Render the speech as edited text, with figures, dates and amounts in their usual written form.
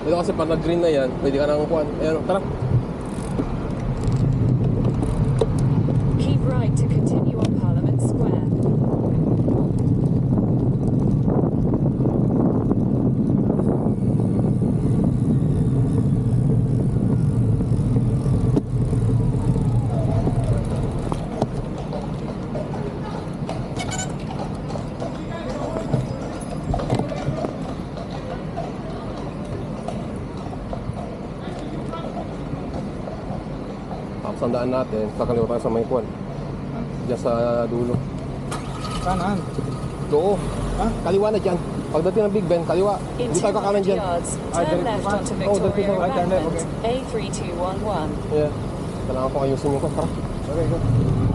Ito kasi pag nag-green na yan, pwede ka nang kuhan. Ayan, tara. Keep right to continue on Parliament Square. Tapos ang daan natin, kakaliwa tayo sa may kuhan. Diyan sa dulo. Kanan. Oo. Ha? Kaliwa na dyan. Pagdating ng Big Ben, kaliwa. In Hindi tayo kakanan 200 dyan. yards, Ah, turn diretso left pa? onto Oh, diretso Victoria pa. Ah, turn left, Embankment, A3211. Yeah. Kailangan ko ayusin yung ko. Tara. Okay, go.